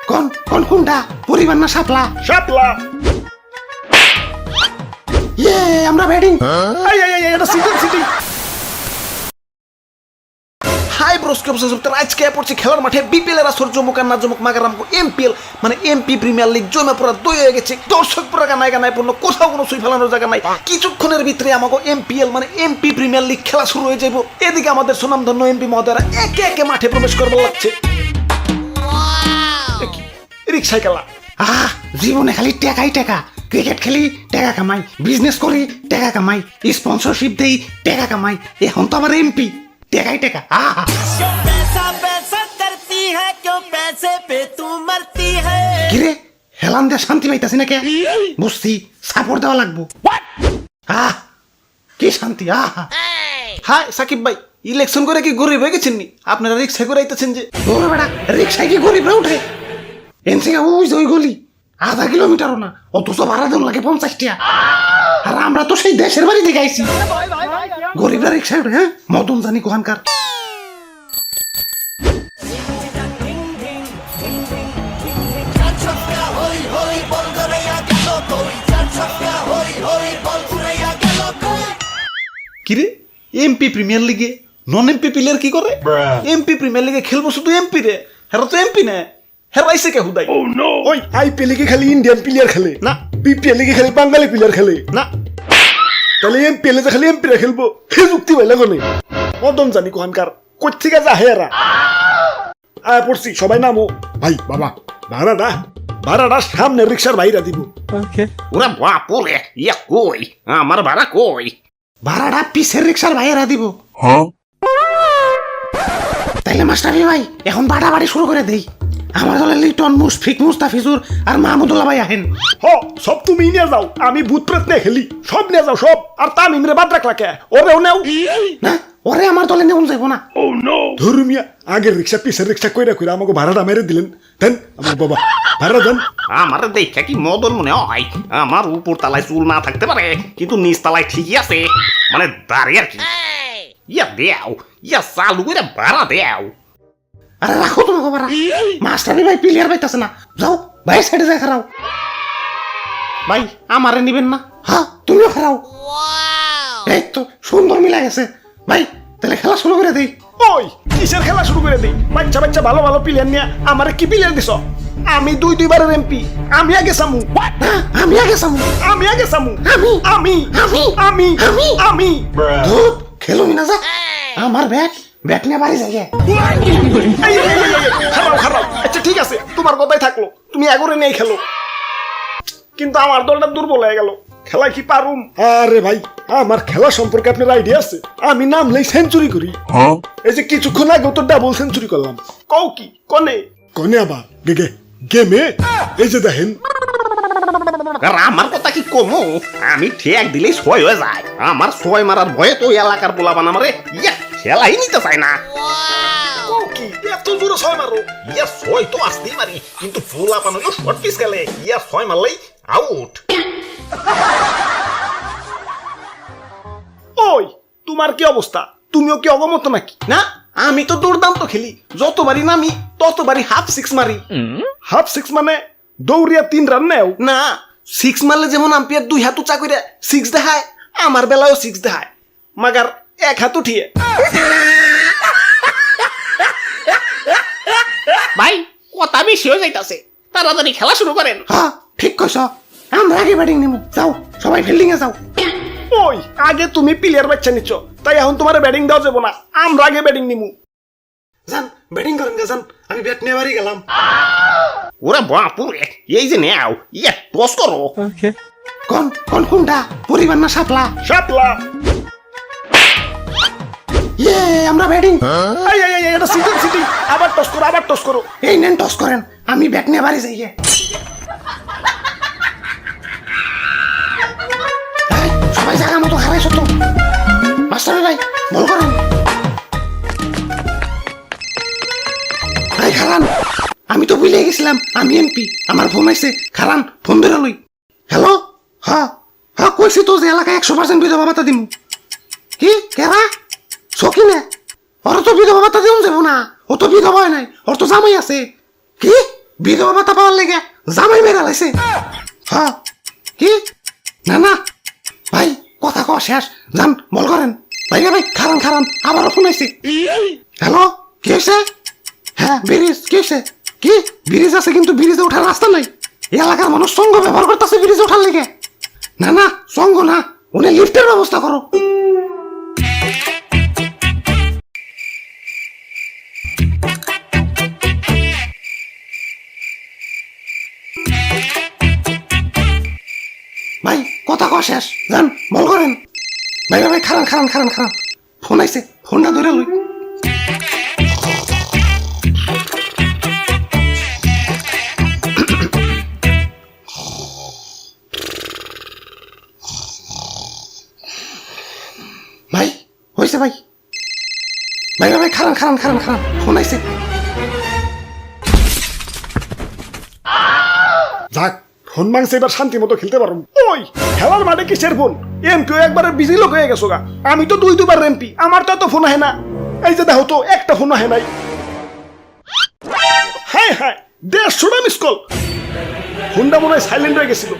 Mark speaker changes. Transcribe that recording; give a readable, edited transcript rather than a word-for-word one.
Speaker 1: কোন কোন কোনটা পরিবার না শাপলা?
Speaker 2: শাপলা।
Speaker 1: ইয়ে আমরা ব্যাটিং।
Speaker 2: এটা সিটি। হাই ব্রোস্কে অবসেসপ্টার আজকে পড়ছি খেলার মাঠে বিপিএল এর আসর জমুক আর না জমুক মাগারামকো এমপিএল মানে এমপি প্রিমিয়ার লিগ জমে পুরো দই হয়ে গেছে। দর্শক পুরো গানায় পূর্ণ, কোথাও কোনো সুই ফেলানোর জায়গা নাই। কিছুক্ষণের ভিতরে আমাকে এমপিএল মানে এমপি প্রিমিয়ার লিগ খেলা শুরু হয়ে যাবো। এদিকে আমাদের সুনামধন্য এমপি মহোদয়রা একে একে মাঠে প্রবেশ করবার লাগছে। রিক্সায় খেলা।
Speaker 1: জীবনে খালি টাকাই টাকা। ক্রিকেট খেলি টাকা কামাই, বিজনেস করি টাকা কামাই, স্পন্সরশিপ দেই টাকা কামাই। এখন তো আমার এমপি, টাকাই টাকা। কিরে হেলান দিয়ে শান্তি পাইতাছি না কে? বুঝছি সাপোর্ট দেওয়া লাগবো। কি শান্তি।
Speaker 2: হাই সাকিব ভাই, ইলেকশন করে কি গরিব হয়ে গেছেন নি? আপনারা রিক্সা করে আইতেছেন যে।
Speaker 1: ওরে বেটা, রিক্সায় কি গরিবরা উঠে? এনসিকে ওই গলি 1/2 কিলোমিটারও না, অথচ ভাড়া দেন লাগে 50 টাকা। আর আমরা তো সেই দেশের বাড়ি থেকে আইছি। গরিবরা রিক্সায় উঠে? হ্যাঁ, মদন জানি কোহানকার।
Speaker 2: কিরে এমপি প্রিমিয়ার লিগে নন এমপি প্লেয়ার কি করে? এমপি প্রিমিয়ার লিগে খেলবো শুধু এমপি রে, হেরা তো এমপি না। হেরাইছে কে হুদাই?
Speaker 3: ওই আইপিএল লিগে খালি ইন্ডিয়ান প্লেয়ার খেলে
Speaker 2: না,
Speaker 3: বিপিএল লিগে খালি বাঙালি প্লেয়ার খেলে
Speaker 2: না।
Speaker 3: তাহলে এমপিএল এ খালি এমপিরা খেলবো, হে যুক্তি পাইলে কোনে? মদন জানি কোহানকার কোথেকে যা হেরা আয় পড়ছি। সবাই নামো। ভাই বাবা, ভাড়াটা সামনে রিক্সার বাইরা দিব।
Speaker 4: ওরা বাপুরে ইয়া কই আমার ভাড়া কই?
Speaker 1: ভাড়াটা পিসের রিক্সার ভাইয়েরা দিব। তাইলে মাস্টারি ভাই এখন বাড়াবাড়ি শুরু করে দেই। আমার দলে লিটন, মুশফিক, মুস্তাফিজুর আর মাহমুদুল্লাহ ভাই আহেন।
Speaker 3: সব তুমি নিয়ে যাও, আমি ভূত প্রেত নিয়ে খেলি। সব নিয়ে যাও সব। আর তামিম রে বাদ রাখলা কে? ওরেও নেও
Speaker 1: না, ওরে আমার দলে নেউন যাইব না।
Speaker 3: ধর্মিয়া আগের রিক্সা পিসের রিক্সা কইরা আমাকে ভাড়াটা মেরে দিলেন। দেন আমার বাবা ভাড়া দেন।
Speaker 4: আমার দেখা কি মদন মনে হয়? আমার উপর তলায় চুল না থাকতে পারে, কিন্তু নিচ তলায় ঠিকই আছে, মানে দাঁড়িয়ে আর কি। ইয়া দেও, ইয়া চালু করে ভাড়া দেও।
Speaker 1: আরে রাখো তোমাকে ভাড়া। মাস্টারি ভাই প্লেয়ার পাইতাছে না, যাও ভাই সাইডে যাই খারাও। ভাই আমারে নিবেন না? হ্যাঁ তুমিও খারাও। এই তো সুন্দর মিলা গেছে। ভাই তাহলে খেলা শুরু করে দেই।
Speaker 3: ওই কিসের খেলা শুরু করে দেই? বাচ্চা ভালো ভালো প্লেয়ার নিয়ে আমারে কি প্লেয়ার দিছ? আমি দুইবারের এমপি, আমি আগে সামু।
Speaker 1: আমি আগে সামু।
Speaker 3: আমি আগে সামু।
Speaker 1: আমি
Speaker 3: আমি
Speaker 1: আমি
Speaker 3: আমি
Speaker 1: আমি
Speaker 3: আমি
Speaker 1: ধুত খেলো না যা। আমার ব্যাট নিয়ে বাড়ি যাই।
Speaker 3: খারাপ। আচ্ছা ঠিক আছে, তোমার কথাই থাকলো, তুমি এগোরে নিয়ে খেলো। কিন্তু আমার দলটা দুর্বল হয়ে গেল। খেলা কি পারুম? আরে ভাই, আমার খেলা সম্পর্কে আপনার আইডিয়া আছে? আমি নামলেই সেঞ্চুরি করি। এই যে কিছুক্ষণ আগে তো ডাবল সেঞ্চুরি করলাম। কও কি কনে আবার গেমে এই যে দেখেন।
Speaker 4: আর আমার কথা কি কমো? আমি ঠেক দিলেই 6 হয়ে যায়। আমার 6 মারার ভয়ে তো এলাকার পোলাবান আমারে ইয়া খেলাই নিতে চায় না।
Speaker 3: কি এত জোরে 6 মারো?
Speaker 4: ইয়া 6 তো আসতেই পারি, কিন্তু পোলাপান হলো শর্ট পিস খেলে। ইয়া 6 মারলেই আউট।
Speaker 3: ওই তোমার কি অবস্থা? তুমিও কি অগমত নাকি?
Speaker 2: না, আমি তো দুর্দান্ত খেলি। যতবারই নামি ততবারই হাফ সিক্স মারি।
Speaker 3: হাফ সিক্স মানে দৌড়িয়া 3 রান নেও?
Speaker 2: না, সিক্স মারলে যেমন আম্পায়ার 2 হাত উঁচা করে 6 দেখায়, আমার বেলায়ও 6 দেখায়, মাগার 1 হাত উঠিয়ে।
Speaker 4: ভাই কথা বেশি হয়ে যাইতাছে, তাড়াতাড়ি খেলা শুরু করেন।
Speaker 1: হ্যাঁ ঠিক কইছ, আমরা আগে ব্যাটিং নিমু। যাও সবাই ফিল্ডিং এ যাও।
Speaker 3: ওই আগে তুমি প্লেয়ার বাচ্চা নিচ্ছ, তাই এখন তোমার ব্যাটিং দেওয়া যাবো না, আমরা আগে ব্যাটিং নিমু।
Speaker 1: যান ব্যাটিং করেন যান, আমি ব্যাট নিয়ে বাড়ি গেলাম।
Speaker 4: ওরা বাপুরে এই যে নেও, ইয়া টস করো।
Speaker 1: কোন কোনটা পরিবার না শাপলা?
Speaker 3: শাপলা।
Speaker 1: ইয়ে আমরা ব্যাটিং।
Speaker 3: এটা সিটি। আবার টস করো।
Speaker 1: এই নেন টস করেন, আমি ব্যাট নিয়ে বাড়ি যাই। সবাই জায়গা মতো হারাইছ তো। মাস্টার ভাই বল করেন। ভাই খারান, আমি তো ভুলে গেছিলাম আমি এমপি। আমার ফোন আইছে, খারান ফোন ধরে লই। হ্যালো, হ্যাঁ কইছি তো যে এলাকায় 100% বিধবা ভাতা দিমু। কি কেরা সকিনে? ওরা তো বিধবা ভাতা দিউন যাবো না, ও তো বিধবা হয় নাই, ওর তো জামাই আছে। কি বিধবা ভাতা পাওয়ার লেগে জামাই মেরা লাইছে? হ্যাঁ কি? না না ভাই কথা কওয়া শেষ, যান বল করেন। ভাই ভাই খারান খারান, আবারও ফোন আইছে। হ্যালো, কি হয়েছে? হ্যাঁ ব্রিজ, কি হয়েছে? কি ব্রিজ আছে কিন্তু ব্রিজে ওঠার রাস্তা নাই? এলাকার মানুষ সঙ্গ ব্যবহার করতেছে ব্রিজে ওঠার লেগে। না না সঙ্গ না, উনি লিফটের ব্যবস্থা করো। ভাই কথা কওয়া শেষ, যান বল করেন। ভাই ভাই খারান খারান খারান খারান, ফোন আইছে, ফোনটা ধরে লই। ভাই হয়েছে ভাই। ভাই ভাই খারান খারান খারান খারান, ফোন আইছে।
Speaker 3: যাক, ফোন মাংসে এবার শান্তি মতো খেলতে পারুন। ওই খেলার মাঠে কিসের ফোন? এমপিও একবারে বিজি লোক হয়ে গেছো গা। আমি তো দুইবার এমপি, আমার তো এত ফোন আহে না। এই যে দেখো তো, একটা ফোন আহে নাই। হ্যাঁ হ্যাঁ, 150টা মিস কল। ফোনটা মনে হয় সাইলেন্ট হয়ে গেছিল।